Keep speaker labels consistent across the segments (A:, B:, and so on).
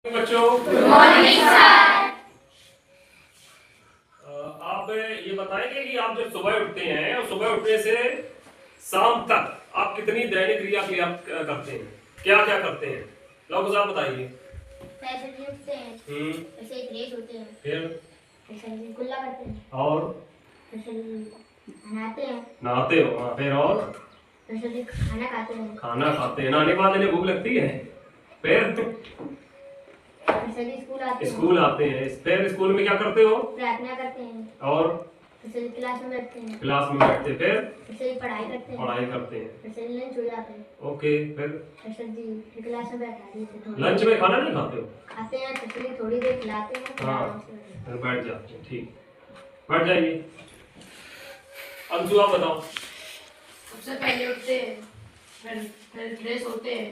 A: बच्चों
B: good morning sir.
A: आप ये बताएंगे कि आप जब सुबह उठते हैं और सुबह उठने से शाम तक आप कितनी दैनिक क्रिया करते हैं, क्या क्या करते हैं? लोग आप बताइए।
B: पैसे उठते हैं, ऐसे फ्रेश होते हैं,
A: फिर
B: ऐसे कुल्ला करते हैं
A: और
B: ऐसे नहाते हैं,
A: नहाते हो? हाँ, फिर और
B: ऐसे खाना खाते हैं,
A: खाना खाते हैं। नहाने के बाद इन्हें भूख लगती है। फिर
B: ऐसे
A: स्कूल आते हैं। फिर स्कूल में क्या करते हो?
B: प्रार्थना करते हैं
A: और
B: ऐसे क्लास में बैठते हैं,
A: क्लास में बैठते। फिर
B: ऐसे पढ़ाई करते हैं,
A: पढ़ाई करते हैं।
B: ऐसे लंच हो जाते हैं।
A: ओके, फिर
B: ऐसे जी क्लास में बैठा दी
A: लंच में खाना नहीं खाते हो?
B: खाते हैं, ऐसे थोड़ी देर खिलाते हैं,
A: हाँ, फिर बैठ जाते हैं। ठीक, बैठ जाइए। अंशु आप बताओ।
C: सबसे पहले उठते हैं, फिर फ्रेश होते हैं,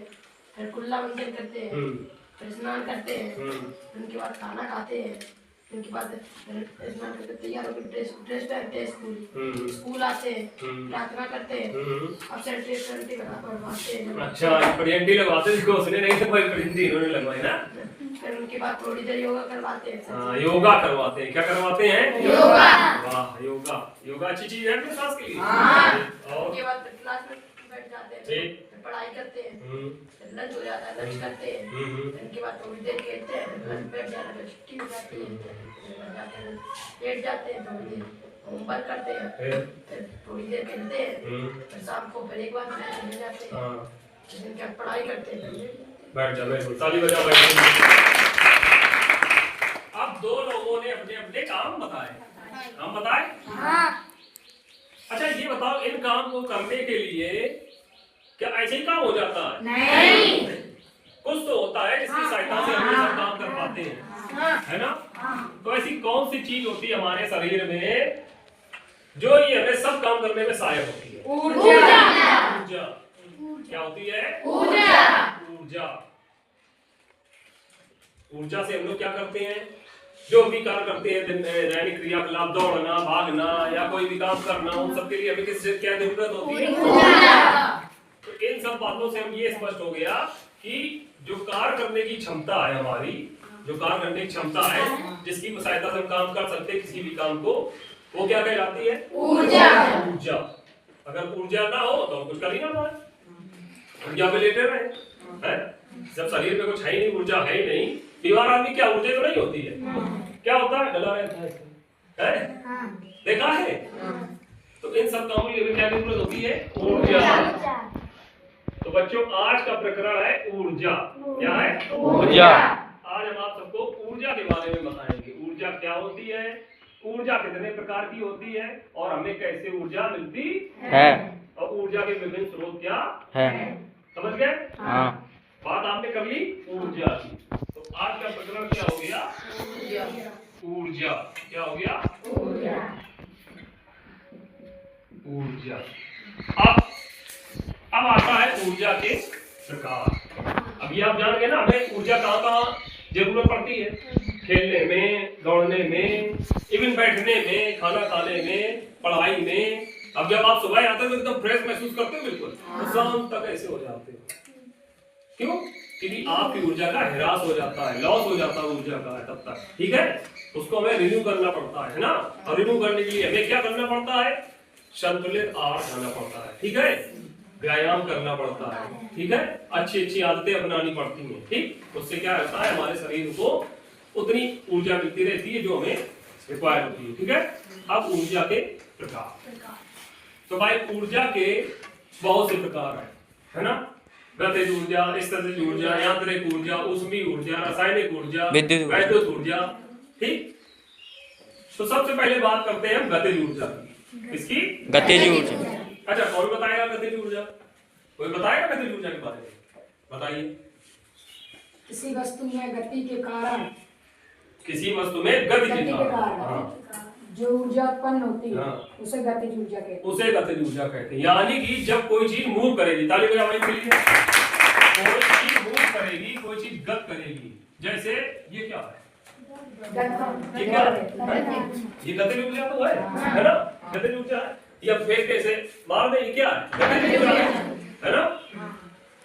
C: फिर कुल्ला मंजन करते हैं, फिर स्नान करते हैं, उनके बाद खाना खाते हैं, उनके बाद फिर स्नान करके तैयार होकर ड्रेस पहनते हैं, स्कूल आते हैं, प्रार्थना करते हैं, अब सेंटी लगवाते हैं।
A: अच्छा, पढ़ियंटी लगवाते हैं। उसने नहीं तो भाई पढ़ियंटी इन्होंने लगवाई ना।
C: फिर उनके बाद थोड़ी देर योगा करवाते हैं।
A: हाँ, योगा करवाते हैं। क्या करवाते हैं?
B: योगा।
A: वाह, योगा। योगा अच्छी चीज है अपने स्वास्थ्य के लिए।
C: और उसके बाद क्लास में बैठ जाते हैं, फिर पढ़ाई करते हैं, फिर लंच हो जाता है, लंच करते हैं, उनके बाद थोड़ी देर खेलते हैं, फिर बैठ जाना, फिर छुट्टी हो जाती है, लेट जाते हैं, थोड़ी देर होमवर्क करते हैं, फिर थोड़ी देर खेलते हैं, फिर शाम को फिर एक बार खेलने जाते हैं, फिर उनके बाद पढ़ाई करते हैं।
A: बैठ जा, बिल्कुल ताली बजा। बैठ। अब दो लोगों ने अपने अपने काम बताए। काम बताए?
B: हाँ।
A: अच्छा, ये बताओ, इन काम को करने के लिए क्या ऐसे ही काम हो जाता है?
B: नहीं,
A: कुछ तो होता है जिसकी सहायता से हम ये सब काम कर पाते हैं, है ना? तो ऐसी कौन सी चीज होती है हमारे शरीर में जो ये हमें सब काम करने में सहायक होती है?
B: ऊर्जा।
A: ऊर्जा। क्या होती है?
B: ऊर्जा।
A: ऊर्जा। ऊर्जा से हम लोग क्या करते हैं? जो भी कार्य करते हैं, दैनिक क्रियाकलाप, दौड़ना, भागना या कोई भी काम करना, उन सब के लिए हमें किससे क्या जरूरत होती है? तो इन सब बातों से हम ये स्पष्ट हो गया कि जो कार्य करने की क्षमता है हमारी, जो कार्य करने की क्षमता है, जिसकी सहायता से हम काम कर सकते हैं किसी भी काम को, वो क्या कहलाती है?
B: ऊर्जा।
A: ऊर्जा। अगर ऊर्जा ना हो तो हम कुछ कर ही ना पाए। ऊर्जा पे लेटे रहे, हैं? जब शरीर में कुछ है ही नहीं, ऊर्जा है ही नहीं, बीमार आदमी क्या ऊर्जा तो नहीं होती है? क्या होता है? डला रहता है। देखा है? तो इन सब कामों के लिए क्या जरूरत होती है? ऊर्जा। तो बच्चों, आज का प्रकरण है ऊर्जा। क्या है?
D: ऊर्जा।
A: आज हम आप सबको ऊर्जा के बारे में बताएंगे। ऊर्जा क्या होती है, ऊर्जा कितने प्रकार की होती है और हमें कैसे ऊर्जा मिलती
D: है,
A: और ऊर्जा के विभिन्न स्रोत क्या
D: है।
A: समझ गए?
D: हाँ।
A: बात आपने कर ली ऊर्जा की। तो आज का प्रकरण क्या हो गया? ऊर्जा। क्या हो गया? ऊर्जा। अब आता है ऊर्जा के प्रकार। अभी आप जान गए ना हमें ऊर्जा कहाँ कहाँ जरूरत पड़ती है? खेलने में, दौड़ने में, इवन बैठने में, खाना खाने में, पढ़ाई में। अब जब आप सुबह आते हो एकदम फ्रेश महसूस करते हो, बिल्कुल तो शाम तक ऐसे हो जाते हो। क्यों? क्योंकि आपकी ऊर्जा का ह्रास हो जाता है, लॉस हो जाता है ऊर्जा का तब तक। ठीक है? उसको हमें रिन्यू करना पड़ता है ना? और रिन्यू करने के लिए हमें क्या करना पड़ता है? संतुलित आहार खाना पड़ता है। ठीक है? व्यायाम करना पड़ता है। ठीक है? अच्छी अच्छी आदतें अपनानी पड़ती हैं। ठीक? उससे क्या होता है? हमारे शरीर को उतनी ऊर्जा मिलती रहती है जो हमें रिक्वायर होती है। ठीक है? अब ऊर्जा के प्रकार। तो भाई, ऊर्जा के बहुत से प्रकार है ना? गतिज ऊर्जा, स्थितिज ऊर्जा, यांत्रिक ऊर्जा, ऊष्मीय ऊर्जा, रासायनिक ऊर्जा, वैद्युत ऊर्जा। ठीक? तो सबसे पहले बात करते हैं गतिज ऊर्जा की। किसकी?
D: गतिज ऊर्जा।
A: अच्छा, कौन बताएगा गतिज ऊर्जा? कोई बताएगा गतिज ऊर्जा के बारे में? बताइए।
E: किसी वस्तु में गति के कारण,
A: किसी वस्तु में गति के कारण
E: जो ऊर्जा उत्पन्न होती है,
A: हाँ,
E: उसे गतिज ऊर्जा कहते हैं।
A: उसे गतिज ऊर्जा कहते हैं। यानी कि जब कोई चीज मूव करेगी, ताली बजाओ के लिए, कोई चीज मूव करेगी, कोई चीज गत करेगी। जैसे ये क्या है? ये क्या है? ये गतिज ऊर्जा तो है ना? गतिज ऊर्जा है। या फेंक कैसे मार दे, ये क्या है? गतिज ऊर्जा है ना?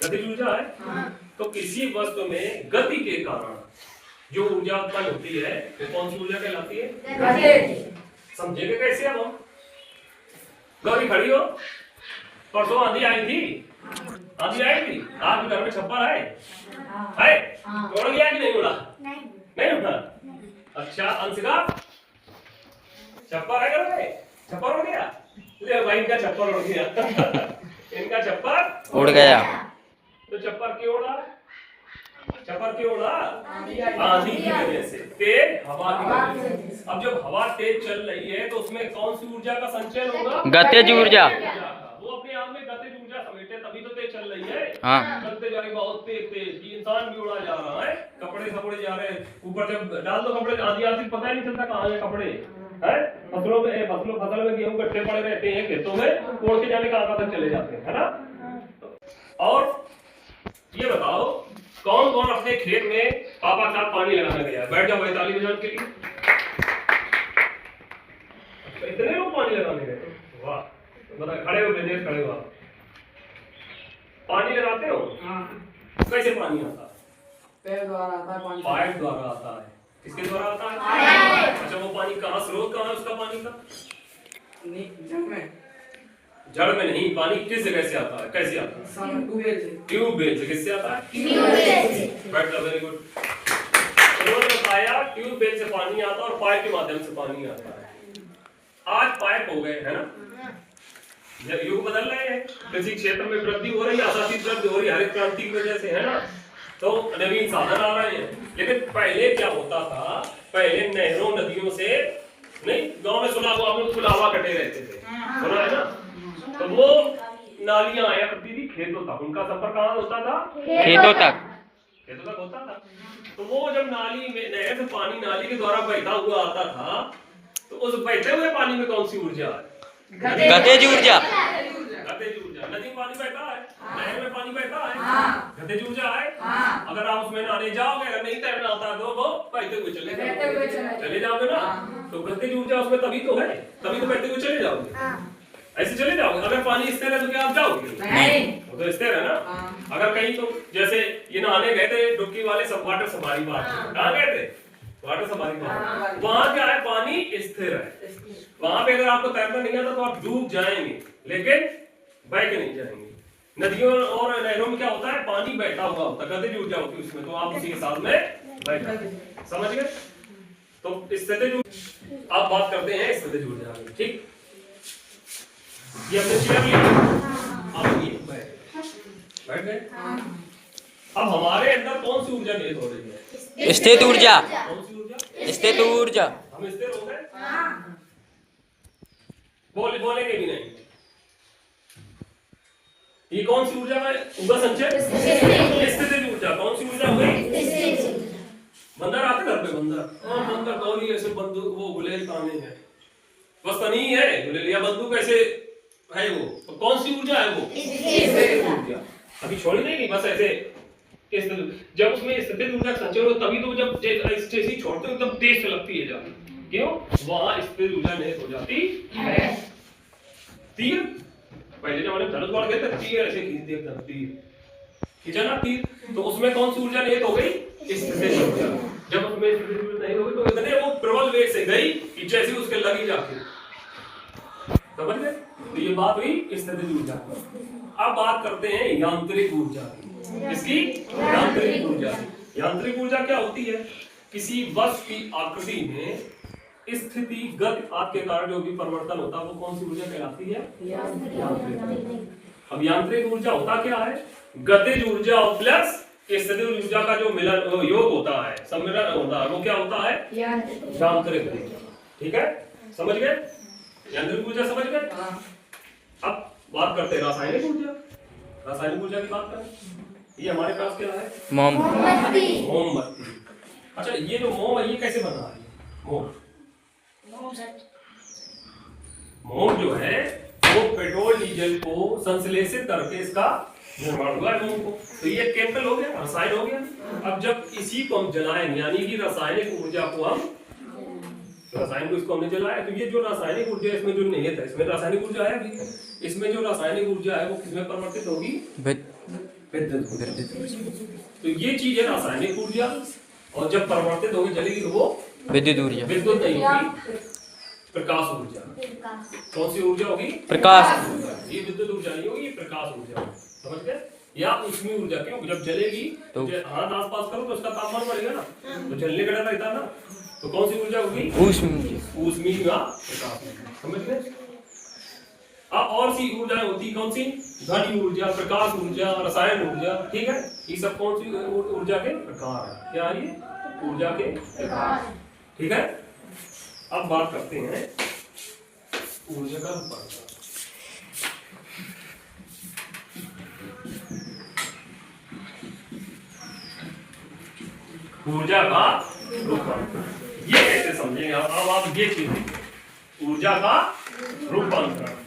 A: गतिज ऊर्जा है। तो किसी वस्तु में गति के कारण जो ऊर्जा उत्पन्न होती है वो कौन सी ऊर्जा कहलाती है? समझेंगे कैसे अब हम? गौरी खड़ी हो, परसों आंधी आई थी, आंधी आई थी, आपके घर में छप्पर है? उड़ गया कि नहीं उड़ा? नहीं उड़ा। अच्छा, अंशिका छप्पर है घर में? छप्पर उड़ गया? ले भाई, इनका छप्पर उड़ गया। इनका छप्पर
D: उड़ गया।
A: तो छप्पर क्यों उड़ा? छप्पर क्यों उड़ा? आंधी की वजह से, तेज हवा की वजह से। अब जब हवा तेज चल रही है तो उसमें कौन सी ऊर्जा का संचयन होगा?
D: गतिज ऊर्जा।
A: वो अपने आप में गतिज ऊर्जा समेटे, तभी तो तेज चल रही है।
D: हाँ।
A: चलते जा रही बहुत तेज तेज, कि इंसान भी उड़ा जा रहा है, कपड़े सपड़े जा रहे हैं ऊपर। जब डाल दो कपड़े, आंधी आती पता ही नहीं चलता कहाँ है कपड़े। है फसल में गेहूं गट्टे पड़े रहते हैं खेतों में, उड़ के जाने कहाँ तक चले जाते हैं, है ना? और ये बताओ, कौन कौन अपने खेत में पापा के साथ पानी लगाने गया? बैठ जाओ भाई, ताली बजाने के लिए। इतने लोग पानी लगाने गए, वाह। बता, खड़े हो बिजनेस, खड़े हो। पानी लगाते हो? कैसे पानी आता है?
E: पैर द्वारा आता है पानी।
A: पाइप द्वारा आता है। किसके द्वारा आता है? अच्छा, वो पानी कहाँ, स्रोत कहाँ है उसका पानी का? जड़ में नहीं, पानी किस जगह से आता है, कैसे आता है? ट्यूबवेल से। किससे आता है? बैठ जाओ, वेरी गुड। उन्होंने बताया ट्यूबवेल से पानी आता है और पाइप के माध्यम से पानी आता है। आज पाइप हो गए, है ना? युग बदल रहे हैं, कृषि क्षेत्र में वृद्धि हो रही है, आसानी वृद्धि हो रही है हरित क्रांति की वजह से, है ना? तो नवीन साधन आ रहे हैं। लेकिन पहले क्या होता था? पहले नहरों नदियों से नहीं, गांव में सुना हुआ आपने, खुलावा कटे रहते थे, सुना है ना? तो वो नालियां आया करती थी खेतों तक, उनका सफर कहाँ होता था?
D: खेतों तक
A: होता था। तो वो जब नाली में, नहर से पानी नाली के द्वारा बहता हुआ आता था, तो उस बहते हुए पानी में कौन सी ऊर्जा है?
D: गतिज ऊर्जा।
A: गतिज ऊर्जा। नदी में पानी बहता है, नहर में पानी बहता है, गतिज ऊर्जा है। अगर आप उसमें नहाने जाओगे, अगर नहीं तैरना आता तो वो बहते हुए चले जाओगे ना। तो गतिज ऊर्जा उसमें तभी तो है, तभी तो बहते हुए चले जाओगे। ऐसे चले जाओगे। अगर पानी स्थिर है तो क्या आप जाओगे? नहीं, वो तो स्थिर है ना। अगर कहीं तो जैसे ये नहाने गए थे डुबकी वाले, सब वाटर सफारी पार्क, कहाँ गए थे? Water safari park. वहां क्या है? पानी स्थिर है। वहां पे अगर आपको तैरना नहीं आता तो आप डूब जाएंगे, लेकिन बह के नहीं जाएंगे। नदियों और नहरों में क्या होता है? पानी बहता हुआ होता है, गतिज ऊर्जा होती है उसमें, तो आप उसी के साथ में बह, समझ गए? तो स्थितिज ऊर्जा आप बात करते हैं, स्थितिज ऊर्जा की, ठीक? ये हमने चेयर लिया, अब ये बैठ गए। अब हमारे अंदर कौन सी ऊर्जा निहित हो रही है?
D: स्थित ऊर्जा।
A: कौन सी ऊर्जा?
D: स्थित ऊर्जा।
A: हम स्थिर हो गए? बोलेंगे भी नहीं। ये कौन सी ऊर्जा है? ऊर्जा संचय, स्थितिज ऊर्जा। कौन सी ऊर्जा हो गई? बंदर आते घर पे, बंदर गौरी ऐसे बंदूक, वो गुलेल ताने हैं, बस नहीं है गुलेल या बंदूक ऐसे है, वो तो कौन सी ऊर्जा है? वो ऊर्जा। अभी छोड़ देंगे बस ऐसे। जब उसमें स्थितिज ऊर्जा संचय हो तभी तो, जब जैसे छोड़ते हो तब तेज लगती है जाती, क्यों? वहां स्थितिज ऊर्जा नहीं हो जाती है। तीर, पहले जमाने में धनुष बाण खेलते थे, तीर ऐसे खींच दिया था, तीर खींचा ना तीर, तो उसमें कौन सी ऊर्जा नहीं हो गई? स्थितिज ऊर्जा। जब उसमें स्थितिज ऊर्जा नहीं हो गई तो इतने वो प्रबल वेग से गई कि जैसे उसके लगी जाती, समझ गए? तो ये बात हुई स्थितिज ऊर्जा। अब बात करते हैं यांत्रिक ऊर्जा की। किसकी? यांत्रिक ऊर्जा। यांत्रिक ऊर्जा क्या होती है? किसी वस्तु की आकृति में स्थिति गति आदि के कारण जो भी परिवर्तन होता है वो कौन सी ऊर्जा कहलाती है? अब यांत्रिक ऊर्जा होता क्या है? गतिज ऊर्जा प्लस स्थितिज ऊर्जा का जो मिलन योग होता है, सम्मिलन होता है, वो क्या होता है? यांत्रिक ऊर्जा। ठीक है, समझ गए? यांत्रिक ऊर्जा समझ गए? अब बात करते हैं रासायनिक ऊर्जा। रासायनिक ऊर्जा की बात करें, ये हमारे पास क्या है? मोमबत्ती। अच्छा, ये जो मोम है ये कैसे बना है? मोम जो है वो पेट्रोल डीजल को संश्लेषित करके इसका निर्माण हुआ है मोम को। तो ये केमिकल हो गया, रसायन हो गया। अब जब इसी को हम जलाएं, यानी कि रासायनिक ऊर्जा को हम, रसायन को इसको हमने जलाया, तो ये जो रासायनिक ऊर्जा इसमें जो निहित है, इसमें रासायनिक ऊर्जा है, इसमें जो रासायनिक ऊर्जा है वो किसमें परिवर्तित होगी? विद्युत ऊर्जा। तो ये चीज है रासायनिक ऊर्जा, और जब परिवर्तित होगी जलेगी तो वो
D: विद्युत ऊर्जा।
A: विद्युत नहीं होगी, प्रकाश ऊर्जा। कौन सी ऊर्जा होगी?
D: प्रकाश।
A: ये विद्युत ऊर्जा नहीं होगी, ये प्रकाश ऊर्जा। समझ गए? या ऊष्मीय ऊर्जा। क्यों? जब जलेगी तो हाथ आसपास करो तो उसका तापमान बढ़ेगा ना, तो जलने का डर रहता है ना। तो कौन सी ऊर्जा होगी? ऊष्मीय या प्रकाश ऊर्जा। समझ गए? अब और सी ऊर्जाएं होती कौन सी? घड़ी ऊर्जा, प्रकाश ऊर्जा, रसायन ऊर्जा। ठीक है, ये सब कौन सी ऊर्जा के प्रकार है? क्या है ये? ऊर्जा के प्रकार। ठीक है, अब बात करते हैं ऊर्जा का रूपांतरण। ऊर्जा का रूपांतरण ये कैसे समझेंगे आप? अब आप ये चीज, ऊर्जा का रूपांतरण।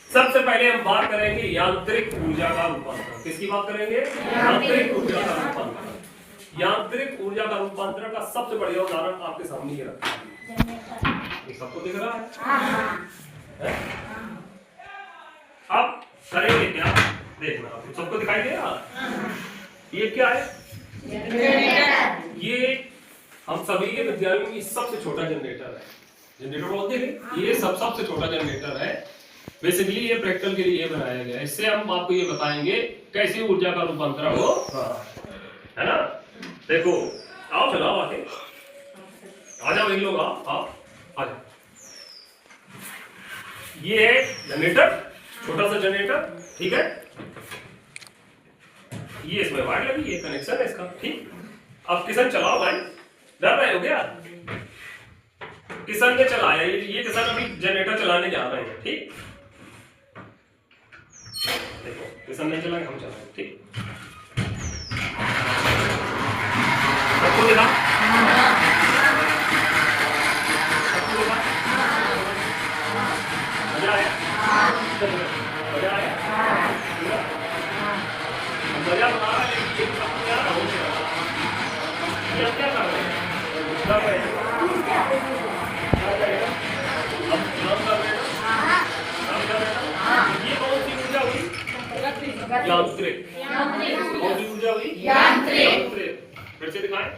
A: सबसे पहले हम बात करेंगे यांत्रिक ऊर्जा का रूपांतरण। किसकी बात करेंगे? यांत्रिक ऊर्जा का रूपांतरण। यांत्रिक ऊर्जा का रूपांतरण का सबसे बढ़िया उदाहरण आपके सामने ये रखा है, ये सबको दिख रहा है? अब करेंगे क्या? देखना, सबको दिखाई दे रहा? ये क्या है? ये हम सभी के विद्यालयों में सबसे छोटा जनरेटर है। जनरेटर बोलते हैं, ये सबसे छोटा जनरेटर है। बेसिकली ये प्रैक्टिकल के लिए बनाया गया है। इससे हम आपको ये बताएंगे कैसे ऊर्जा का रूपांतरण हो रहा है ना। देखो, आओ चलाओ, आके आ जाओ, इन लोग आओ, आ जाओ। ये है जनरेटर, छोटा सा जनरेटर। ठीक है, ये इसमें वायर लगी, ये कनेक्शन है इसका। ठीक, अब किसान चलाओ भाई, डर रहे हो क्या? किसान ने चलाया, ये किसान अभी जनरेटर चलाने जा रहे हैं। ठीक, देखो किसान नहीं चलाएंगे, हम चलाएंगे। ठीक, सबको देखा? सबको देखा? मजा आया? मजा आया? मजा बना रहा है, लेकिन सबको क्या हो गया? ये क्या कर रहे हैं? कर रहे हैं? अब काम कर रहे हैं? काम कर रहे हैं? ये कौन सी ऊर्जा हुई? यांत्रिक। कौन सी ऊर्जा हुई? यांत्रिक। फिर से दिखाएं,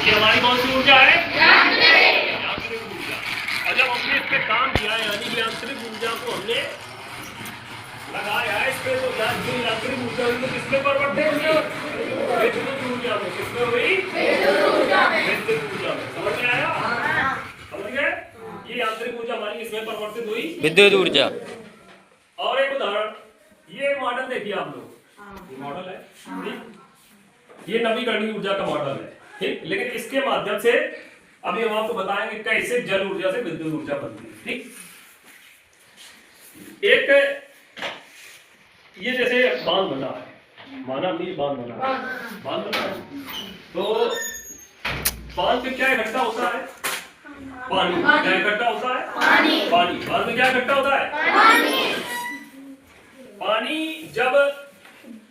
A: ये हमारी कौन सी ऊर्जा है? यांत्रिक ऊर्जा। और जब हमने इस पे काम किया, यानी यांत्रिक ऊर्जा को हमने लगाया है इस पे, तो यांत्रिक ऊर्जा हुई तो किसमें परिवर्तित हुई? विद्युत ऊर्जा में। किसमें हुई? विद्युत ऊर्जा में। समझ में आया? समझ गए? ये यांत्रिक ऊर्जा हमारी इसमें परिवर्तित हुई, विद्युत ऊर्जा। और एक उदाहरण, ये मॉडल देखिए आप लोग, ये मॉडल है, ठीक? ये नवीकरणीय ऊर्जा का मॉडल है। ठीक, लेकिन इसके माध्यम से अभी हम आपको बताएंगे कैसे जल ऊर्जा से विद्युत ऊर्जा बनती है। ठीक, एक ये जैसे बांध बना है, माना हमने बांध बना है, बांध बना है, तो बांध में क्या इकट्ठा होता है? पानी। क्या इकट्ठा होता है? पानी। बांध में क्या इकट्ठा होता है? पानी जब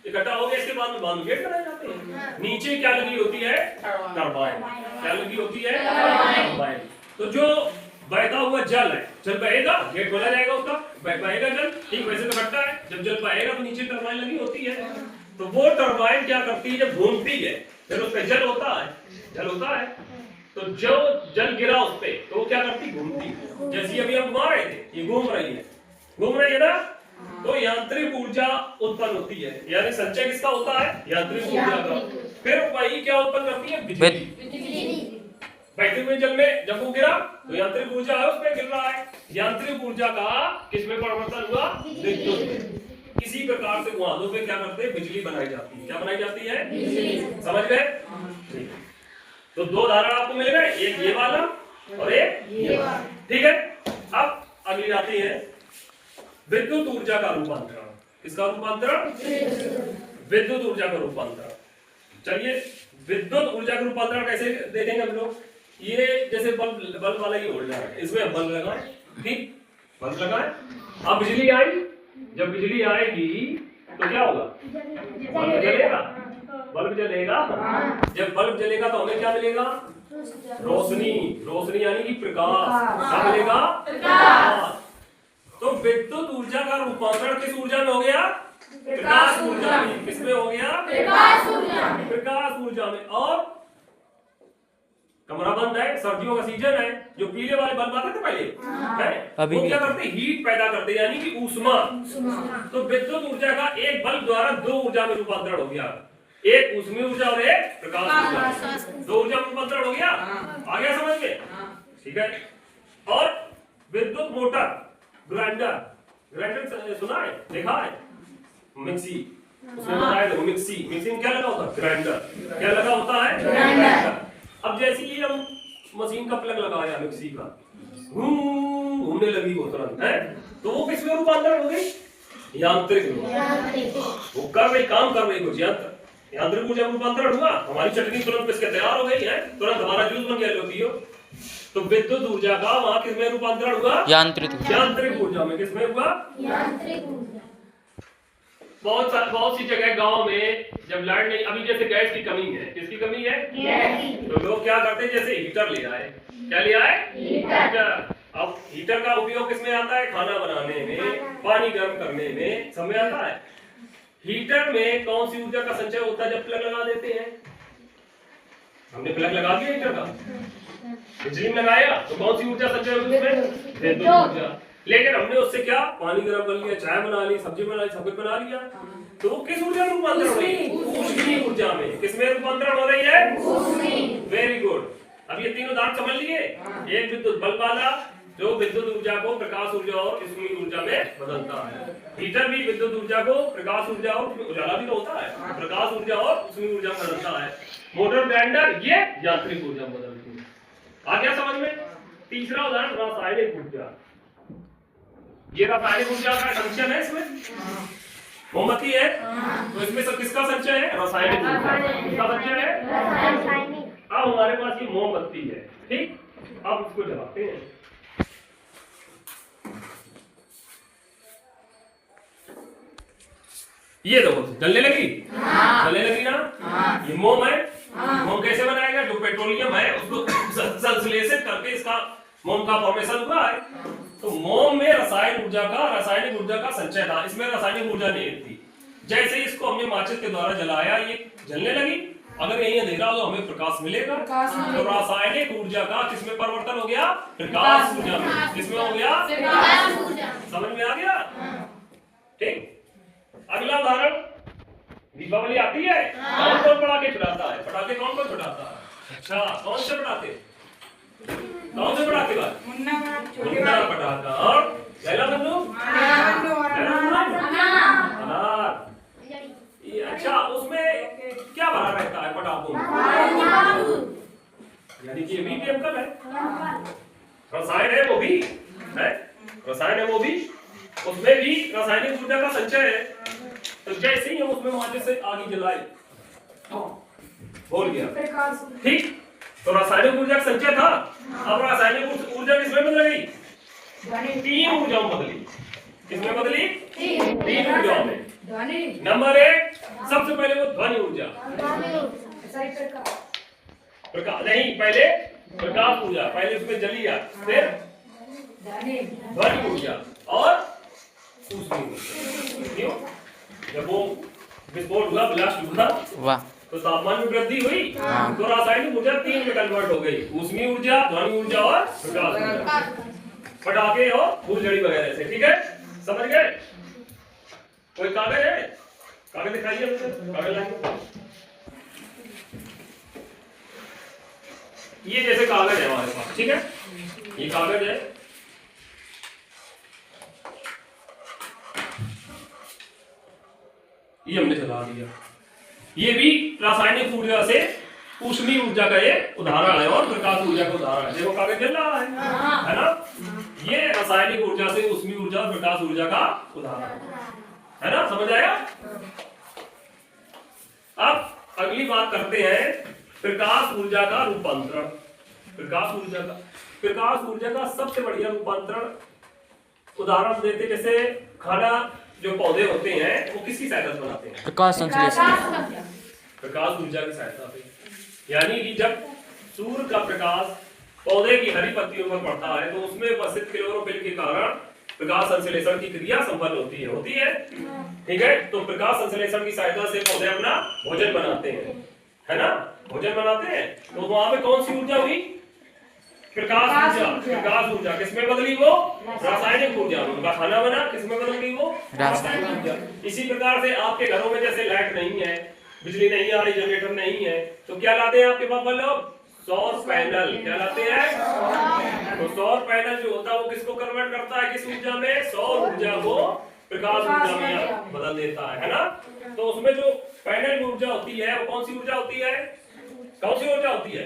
A: इकट्ठा हो गया, इसके बाद में बांध गेट बनाए जाते हैं। नीचे क्या लगी होती है? टरबाइन। क्या लगी होती है? टरबाइन। तो जो बहता हुआ जल है, जल बहेगा, गेट खोला जाएगा उसका, बहेगा जल। ठीक, वैसे तो घटता है, जब जल बहेगा तो नीचे टरबाइन लगी होती है। तो वो टरबाइन क्या करती है? जब घूमती है, फिर उस पर जल होता है, जल होता है, तो जो जल गिरा उस पे, तो वो क्या करती? घूमती। जैसे अभी हम घुमा रहे थे, ये घूम रही है ना, तो यांत्रिक ऊर्जा उत्पन्न होती है। यानी संचय किसका होता है? यांत्रिक ऊर्जा का। फिर वही क्या उत्पन्न करती है? बिजली। बहते हुए जल में जब वो गिरा तो यांत्रिक ऊर्जा है, उस पे गिर रहा है। यांत्रिक ऊर्जा का किसमें परिवर्तन हुआ? विद्युत। इसी प्रकार से वहां पे क्या करते हैं? बिजली बनाई जाती है। क्या बनाई जाती है? बिजली। समझ गए? तो दो उदाहरण आपको मिल गए, एक ये वाला और एक ये वाला। ठीक है, अब अगली आती है विद्युत ऊर्जा का रूपांतरण। किसका रूपांतरण? विद्युत ऊर्जा का रूपांतरण। चलिए, विद्युत ऊर्जा का रूपांतरण कैसे देखेंगे हम लोग? ये जैसे बल्ब वाला ये होल्डर है, इसमें बल्ब लगाएं। ठीक, बल्ब लगाएं। अब बिजली आई, जब बिजली आएगी तो क्या होगा? बल्ब जलेगा। बल्ब जलेगा। जब बल्ब जलेगा तो हमें क्या मिलेगा? रोशनी। रोशनी यानी कि प्रकाश। क्या मिलेगा? प्रकाश। तो विद्युत ऊर्जा का रूपांतरण किस ऊर्जा में हो गया? प्रकाश ऊर्जा में। किसमें हो गया?
C: प्रकाश ऊर्जा में।
A: प्रकाश ऊर्जा में। और कमरा बंद है, सर्दियों का सीजन है, जो पीले वाले बल्ब आते थे पहले है,
D: अभी
A: वो
D: भी।
A: क्या करते? हीट पैदा करते, यानी कि ऊष्मा। तो विद्युत ऊर्जा का एक बल्ब द्वारा दो ऊर्जा में रूपांतरण हो गया, एक ऊष्मीय ऊर्जा और एक प्रकाश ऊर्जा। दो ऊर्जा में रूपांतरण हो गया। आ गया समझ में? ठीक है। और विद्युत मोटर, ग्राइंडर सुना है, देखा है? मिक्सी, उसमें बताया देखो, मिक्सी में क्या लगा होता है? ग्राइंडर। क्या लगा होता है? ग्राइंडर। अब जैसे ही हम मशीन का प्लग लगाया मिक्सी का, घूमने लगी वो तुरंत है, तो वो किसमें रूपांतरण हो गई? यांत्रिक में। वो कर रही, काम कर रही कुछ यंत्र, यांत्रिक ऊर्जा में रूपांतरण हुआ। हमारी चटनी तुरंत पिस के तैयार हो गई है, तुरंत हमारा जूस बन गया, लो पियो। तो विद्युत ऊर्जा का वहां किसमें रूपांतरण हुआ? यांत्रिक ऊर्जा में। किसमें हुआ?
B: यांत्रिक ऊर्जा।
A: बहुत सी जगह गांव में जब लाइट नहीं, अभी जैसे गैस की कमी है, किसकी कमी है? तो लोग क्या करते हैं, जैसे हीटर ले आए। क्या ले आए? हीटर। अब हीटर का उपयोग किसमें आता है? खाना बनाने में, पानी गर्म करने में, सब में आता है। हीटर में कौन सी ऊर्जा का संचय होता है जब प्लग लगा देते हैं? हमने प्लग लगा दिया हीटर का, बिजली में लगाया, तो कौन सी ऊर्जा संचय होगी उसमें? विद्युत ऊर्जा। लेकिन हमने उससे क्या? पानी गर्म कर लिया, चाय बना ली, सब्जी बना ली, सब कुछ बना लिया, तो वो किस ऊर्जा में रूपांतरण हो रही है? ऊष्मीय ऊर्जा में। किसमें रूपांतरण हो रही है? Very good. अब ये तीनों उदाहरण समझ लिए। एक विद्युत बल्ब वाला जो विद्युत ऊर्जा को प्रकाश ऊर्जा और ऊष्मीय ऊर्जा में बदलता है। हीटर भी विद्युत ऊर्जा को प्रकाश ऊर्जा और उजाला भी तो होता है, प्रकाश ऊर्जा और ऊष्मीय ऊर्जा में बदलता है। मोटर, ग्राइंडर ये यांत्रिक ऊर्जा में बदलती है। आ गया समझ में? तीसरा उदाहरण रासायनिक ऊर्जा। ये रासायनिक ऊर्जा का संचय है। इसमें मोमबत्ती है, तो इसमें सब किसका संचय है? रासायनिक ऊर्जा। किसका संचय है? अब हमारे पास ये मोमबत्ती है, ठीक। अब इसको जलाते हैं, ये देखो जलने लगी। जलने लगी ना? ये मोम है। मोम कैसे बनाएगा? जो पेट्रोलियम है उसको संश्लेषित करके इसका मोम का फॉर्मेशन हुआ है। तो मोम में रासायनिक ऊर्जा का संचय था, इसमें रासायनिक ऊर्जा नहीं थी। जैसे ही इसको हमने माचिस के द्वारा जलाया, ये जलने लगी। अगर यही अंधेरा हो तो हमें प्रकाश मिलेगा। तो रासायनिक ऊर्जा का किसमें परिवर्तन हो गया? प्रकाश ऊर्जा में। किसमें हो गया? समझ में आ गया? ठीक। अगला उदाहरण, दीपावली आती है, कौन कौन पटाखे छुड़ाता है? पटाखे कौन कौन छुड़ाता है? अच्छा, कौन से पटाखे? कौन से पटाखे बात? मुन्ना पटाखा। और पहला बंदूक? अनार। ये अच्छा, उसमें क्या भरा रहता है पटाखों में? यानी कि ये भी केमिकल है, रसायन है, वो भी है, रसायन है वो भी, उसमें भी रासायनिक ऊर्जा का संचय है। तो जैसे ही हम उसमें माचिस से आग जलाए, बोल गया, ठीक। तो रासायनिक ऊर्जा का संचय था। अब रासायनिक ऊर्जा किसमें बदल गई? तीन ऊर्जाओं में बदली। किसमें बदली? तीन ऊर्जाओं में। नंबर एक, सबसे पहले वो ध्वनि ऊर्जा। प्रकाश नहीं, पहले प्रकाश ऊर्जा, पहले उसमें जली आ, फिर ध्वनि ऊर्जा और ऊष्मीय ऊर्जा। क्यों? जब वो विस्फोट हुआ, ब्लास्ट हुआ, तो तापमान में वृद्धि हुई, तो रासायनिक ऊर्जा तीन में कन्वर्ट हो गई, ऊष्मीय ऊर्जा, ध्वनि ऊर्जा और प्रकाश ऊर्जा। पटाखे और फूलझड़ी वगैरह से। ठीक है, समझ गए? कोई कागज है? कागज दिखाइए मुझे, कागज लाइए। ये जैसे कागज है हमारे पास, ठीक है, ये कागज है, ये हमने चला दिया। ये भी रासायनिक ऊर्जा से ऊष्मीय ऊर्जा का एक उदाहरण है और प्रकाश ऊर्जा का उदाहरण है। देखो कागज जल रहा है ना? ये रासायनिक ऊर्जा से ऊष्मीय ऊर्जा और प्रकाश ऊर्जा का उदाहरण है ना? समझ आया? अब अगली बात करते हैं प्रकाश ऊर्जा का रूपांतरण। प्रकाश ऊर्जा का सबसे बढ़िया रूपांतरण उदाहरण देते, जैसे खाना जो पौधे होते हैं वो किसकी सहायता से बनाते हैं?
D: प्रकाश संश्लेषण।
A: प्रकाश ऊर्जा की सहायता से। यानी कि जब सूर्य का प्रकाश पौधे की हरी पत्तियों पर पड़ता है तो उसमें उपस्थित क्लोरोफिल के कारण प्रकाश संश्लेषण की क्रिया संपन्न होती है। ठीक है, तो प्रकाश संश्लेषण की सहायता से पौधे अपना भोजन बनाते हैं, है ना, भोजन बनाते हैं। तो वहां पे कौन सी ऊर्जा हुई? प्रकाश ऊर्जा। प्रकाश ऊर्जा किसमें बदली? वो रासायनिक ऊर्जा में। उनका खाना बना, किसमें बदली? वो रासायनिक ऊर्जा। इसी प्रकार से आपके घरों में जैसे लाइट नहीं है, बिजली नहीं आ रही, जनरेटर नहीं है, तो क्या लाते हैं आपके पापा लोग? सौर पैनल। क्या लाते हैं? तो सौर पैनल जो होता है वो किसको कन्वर्ट करता है? किस ऊर्जा में? सौर ऊर्जा को प्रकाश ऊर्जा में बदल देता है ना। तो उसमें जो पैनल ऊर्जा होती है वो कौन सी ऊर्जा होती है? कौन सी ऊर्जा होती है?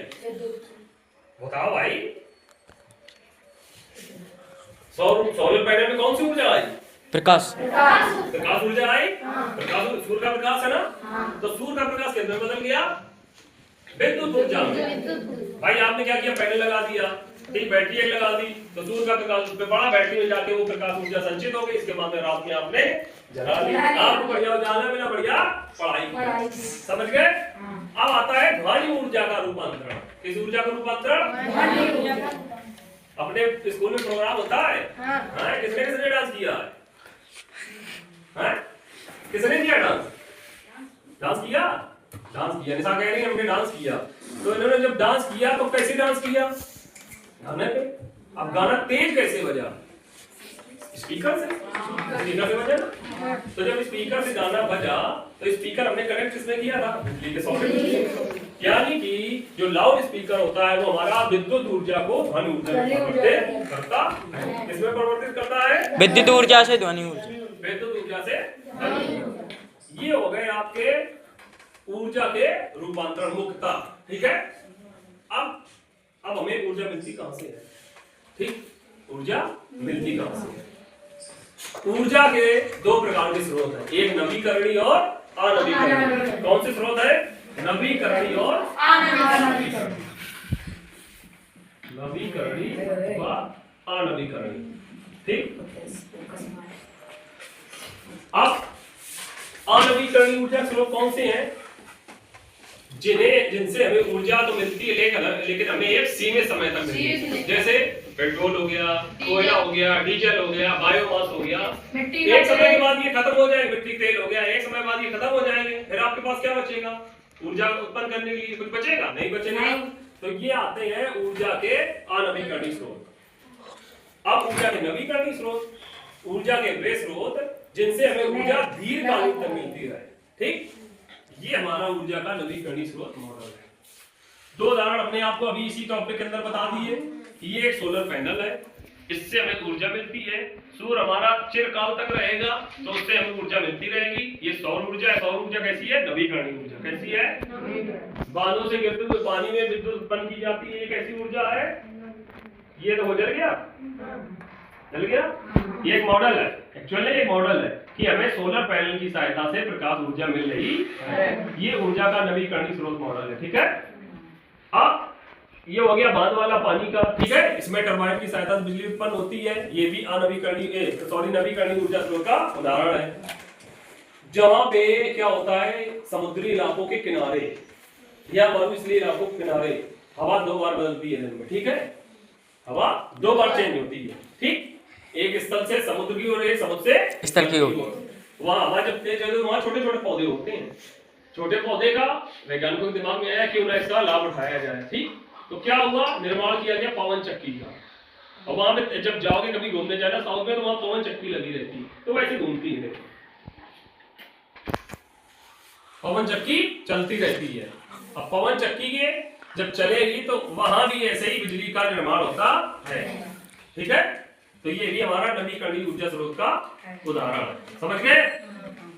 A: बताओ भाई। सौर पैनल में कौन सी ऊर्जा आई?
D: प्रकाश।
A: प्रकाश ऊर्जा आई। प्रकाश, सूर्य का प्रकाश है ना। तो सूर्य का प्रकाश किस में बदल गया? विद्युत ऊर्जा में। भाई आपने क्या किया? पैनल लगा दिया, ठीक, बैटरी एक लगा दी, तो सूर्य का प्रकाश उस पे बड़ा, बैटरी में जाके वो प्रकाश ऊर्जा संचित हो गई। इसके बाद में रात में आपने जला दी। आपको बढ़िया जाना बिना बढ़िया पढ़ाई। समझ गए? अब आता है ध्वनि ऊर्जा का रूपांतरण। किस ऊर्जा का रूपांतरण? अपने स्कूल में प्रोग्राम होता है, किसने किसने डांस किया है? किसने किया डांस? डांस किया? डांस किया। निशा कह रही है हमने डांस किया। तो इन्होंने जब डांस किया तो कैसे डांस किया? गाने पे। अब गाना तेज कैसे बजा? स्पीकर से। स्पीकर से बजा ना। तो जब स्पीकर से गाना बजा तो स्पीकर हमने कनेक्ट किसमें किया था? बिजली के सॉकेट में। यानी कि जो लाउड स्पीकर होता है वो हमारा विद्युत ऊर्जा को ध्वनि ऊर्जा में परिवर्तित करता है। किसमें परिवर्तित करता है?
D: विद्युत ऊर्जा से ध्वनि ऊर्जा।
A: विद्युत ऊर्जा से ध्वनि ऊर्जा। ये हो गए आपके ऊर्जा के रूपांतरण मुख्यता। ठीक है, अब हमें ऊर्जा मिलती कहां से है? ठीक, ऊर्जा मिलती कहां से है? ऊर्जा के दो प्रकार के स्रोत हैं, एक नवीकरणीय और अनवीकरणीय। कौन से स्रोत है? नवीकरणीय और अनवीकरणीय। नवीकरणीय व अनवीकरणीय। ठीक, अब अनवीकरणीय ऊर्जा स्रोत कौन से हैं? जिनसे हमें ऊर्जा तो मिलती है लेकिन हमें एक सीमित समय तक मिलती है। जैसे पेट्रोल हो गया, कोयला हो गया, डीजल हो गया, बायोमास हो गया। एक समय के बाद ये खत्म हो जाएंगे। मिट्टी तेल हो गया, एक समय बाद ये खत्म हो जाएंगे। फिर आपके पास क्या बचेगा? ऊर्जा उत्पन्न करने के लिए कुछ बचेगा? नहीं बचेगा। तो ये आते हैं ऊर्जा के अनवीकरणीय स्रोत। अब ऊर्जा के नवीकरणीय स्रोत, ऊर्जा के वे स्रोत जिनसे हमें ऊर्जा दीर्घकालीन तक मिलती है। ठीक, ये हमारा ऊर्जा का नवीकरणीय स्रोत मॉडल है। दो उदाहरण अपने आपको अभी इसी टॉपिक के अंदर बता दिए। ये एक सोलर पैनल है, इससे हमें ऊर्जा मिलती है। सूर्य हमारा चिरकाल तक रहेगा तो उससे हमें ऊर्जा मिलती रहेगी। ये सौर ऊर्जा है। सौर ऊर्जा कैसी है? नवीकरणीय ऊर्जा। कैसी है? बादलों से गिरते हुए पानी में विद्युत उत्पन्न की जाती है। ये कैसी ऊर्जा है? ये तो हो जल गया, चल गया। ये एक मॉडल है, एक्चुअली एक मॉडल है कि हमें सोलर पैनल की सहायता से प्रकाश ऊर्जा मिल रही है। ये ऊर्जा का नवीकरणीय स्रोत मॉडल है। ठीक है, अब ये हो गया बांध वाला पानी का। ठीक है, इसमें टरबाइन की सहायता से बिजली उत्पन्न होती है। ये भी नवीकरणीय ऊर्जा स्रोत का उदाहरण है। जहां पे क्या होता है, समुद्री इलाकों के किनारे या मरुस्थलीय इलाकों के किनारे हवा 2 बार बदलती है दिन में। ठीक है, हवा 2 बार चेंज होती है। ठीक, एक स्थल से समुद्र की ओर, एक समुद्र से
D: स्थल की ओर।
A: वहां हवा जब तेज चलती है वहां छोटे छोटे पौधे होते हैं। छोटे पौधे का वैज्ञानिकों के दिमाग में आया कि उन्हें इसका लाभ उठाया जाए। ठीक, तो क्या हुआ? निर्माण किया गया पवन चक्की का। और वहां पे जब जाओगे कभी घूमने जाना साउथ में तो वहां पवन चक्की लगी रहती है, तो वैसे घूमती है, पवन चक्की चलती रहती है। अब पवन चक्की के जब चलेगी तो वहां भी ऐसे ही बिजली का निर्माण होता है। ठीक है, तो ये भी हमारा नवीकरणीय ऊर्जा स्रोत का उदाहरण है। समझ गए?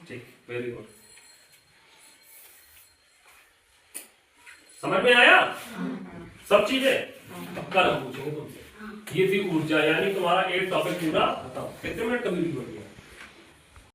A: ठीक, वेरी गुड। समझ में आया सब चीजें? कल हम पूछेंगे तुमसे। ये थी ऊर्जा, यानी तुम्हारा 8 टॉपिक पूरा। बताओ कितने मिनट का वीडियो है?